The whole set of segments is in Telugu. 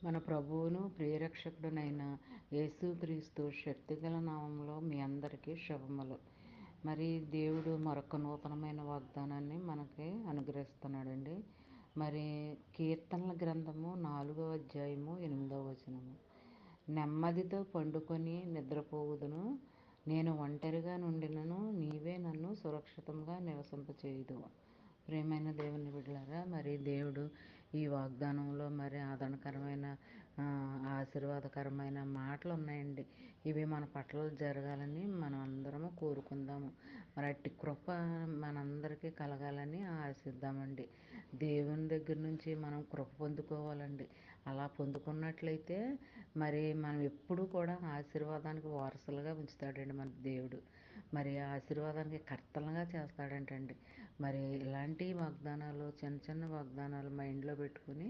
మన ప్రభువును ప్రియరక్షకుడునైన యేసుక్రీస్తు శక్తిగల నామంలో మీ అందరికీ శుభములు. మరి దేవుడు మరొక నూతనమైన వాగ్దానాన్ని మనకి అనుగ్రహిస్తున్నాడండి. మరి కీర్తనల గ్రంథము 4వ అధ్యాయము 8వ వచనము. నెమ్మదితో పండుకొని నిద్రపోవుదును, నేను ఒంటరిగా నుండినను నీవే నన్ను సురక్షితంగా నివసింపచేయుదువు. ప్రియమైన దేవుని బిడ్డలారా, మరి దేవుడు ఈ వాగ్దానంలో మరి ఆదరణకరమైన ఆశీర్వాదకరమైన మాటలు ఉన్నాయండి. ఇవి మన పట్ల జరగాలని మనం అందరము కోరుకుందాము. మరి అట్టి కృప మనందరికీ కలగాలని ఆశిద్దామండి. దేవుని దగ్గర నుంచి మనం కృప పొందుకోవాలండి. అలా పొందుకున్నట్లయితే మరి మనం ఎప్పుడూ కూడా ఆశీర్వాదానికి వారసులుగా ఉంచుతాడండి మన దేవుడు. మరి ఆశీర్వాదానికి కర్తలుగా చేస్తాడంటండి. మరి ఇలాంటి వాగ్దానాలు, చిన్న చిన్న వాగ్దానాలు మైండ్లో పెట్టుకుని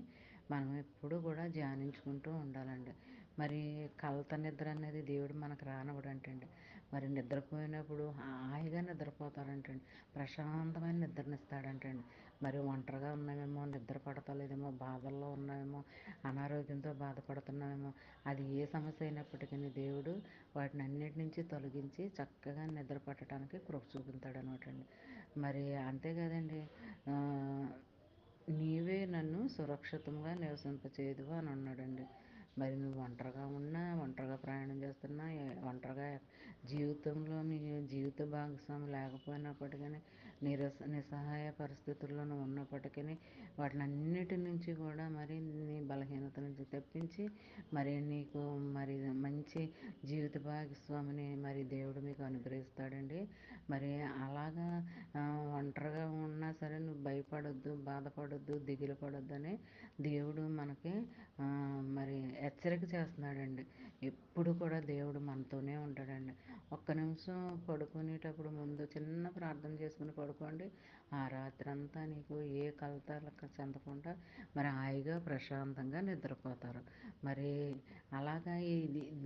మనం ఎప్పుడూ కూడా ధ్యానించుకుంటూ ఉండాలండి. మరి కలత నిద్ర అనేది దేవుడు మనకు రానివ్వడంటండి. మరి నిద్రపోయినప్పుడు హాయిగా నిద్రపోతారంటండి. ప్రశాంతమైన నిద్రనిస్తాడంటండి. మరి ఒంటరిగా ఉన్నామేమో, నిద్ర పడతలేదేమో, బాధల్లో ఉన్నామేమో, అనారోగ్యంతో బాధపడుతున్నామేమో, అది ఏ సమస్య అయినప్పటికీ దేవుడు వాటిని అన్నిటి నుంచి తొలగించి చక్కగా నిద్ర పట్టడానికి కృప చూపుతాడు అనమాట అండి. మరి అంతే కదండి, నీవే నన్ను సురక్షితంగా నివసింపచేయదువు అని అన్నాడండి. మరి నువ్వు ఒంటరిగా ఉన్నా, ఒంటరిగా ప్రయాణం చేస్తున్నా, ఒంటరిగా జీవితంలో నీ జీవిత భాగస్వామి లేకపోయినప్పటికీ, నిస్సహాయ పరిస్థితుల్లో నువ్వు ఉన్నప్పటికీ వాటిని అన్నిటి నుంచి కూడా మరి నీ బలహీనత నుంచి తప్పించి మరి నీకు మరి మంచి జీవిత భాగస్వామిని మరి దేవుడు మీకు అనుగ్రహిస్తాడండి. మరి అలాగా ఒంటరిగా ఉన్నా సరే నువ్వు భయపడొద్దు, బాధపడొద్దు, దిగులు పడొద్దు అని దేవుడు మనకి మరి హెచ్చరిక చేస్తున్నాడండి. ఎప్పుడు కూడా దేవుడు మనతోనే ఉంటాడండి. ఒక్క నిమిషం పడుకునేటప్పుడు ముందు చిన్న ప్రార్థన చేసుకుని పడుకోండి. ఆ రాత్రి అంతా నీకు ఏ కలతలకు చెందకుండా మరి హాయిగా ప్రశాంతంగా నిద్రపోతారు. మరి అలాగా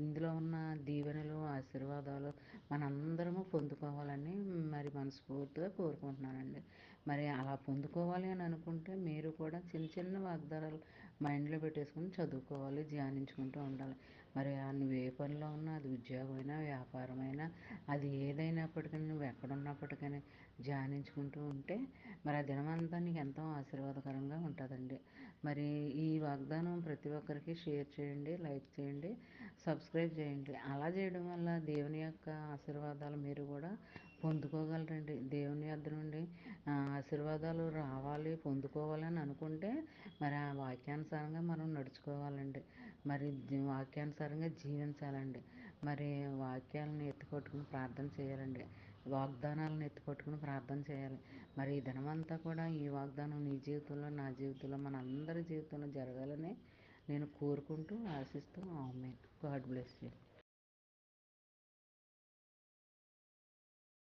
ఇందులో ఉన్న దీవెనలు, ఆశీర్వాదాలు మనందరము పొందుకోవాలని మరి మనస్ఫూర్తిగా కోరుకుంటున్నానండి. మరి అలా పొందుకోవాలి అని అనుకుంటే మీరు కూడా చిన్న చిన్న వాగ్దానాలు మైండ్లో పెట్టేసుకుని చదువుకోవాలి, ధ్యానించుకుంటూ ఉండాలి. మరి నువ్వు ఏ పనిలో ఉన్నా, అది ఉద్యోగమైనా, వ్యాపారమైనా, అది ఏదైనప్పటికీ నువ్వు ఎక్కడున్నప్పటికీ ధ్యానించుకుంటూ ఉంటే మరి ఆ దినమంతా నీకు ఎంతో ఆశీర్వాదకరంగా ఉంటుందండి. మరి ఈ వాగ్దానం ప్రతి ఒక్కరికి షేర్ చేయండి, లైక్ చేయండి, సబ్స్క్రైబ్ చేయండి. అలా చేయడం వల్ల దేవుని యొక్క ఆశీర్వాదాలు మీరు కూడా పొందుకోగలరండి. దేవుని యొద్ద నుండి ఆశీర్వాదాలు రావాలి, పొందుకోవాలి అని అనుకుంటే మరి ఆ వాక్యానుసారంగా మనం నడుచుకోవాలండి. మరి వాక్యానుసారంగా జీవించాలండి. మరి వాక్యాలను ఎత్తిపట్టుకుని ప్రార్థన చేయాలండి. వాగ్దానాలను ఎత్తిపట్టుకుని ప్రార్థన చేయాలి. మరి ఈ దినమంతా కూడా ఈ వాగ్దానం నీ జీవితంలో, నా జీవితంలో, మన అందరి జీవితంలో జరగాలని నేను కోరుకుంటూ ఆశిస్తూ ఆమేన్. God bless you.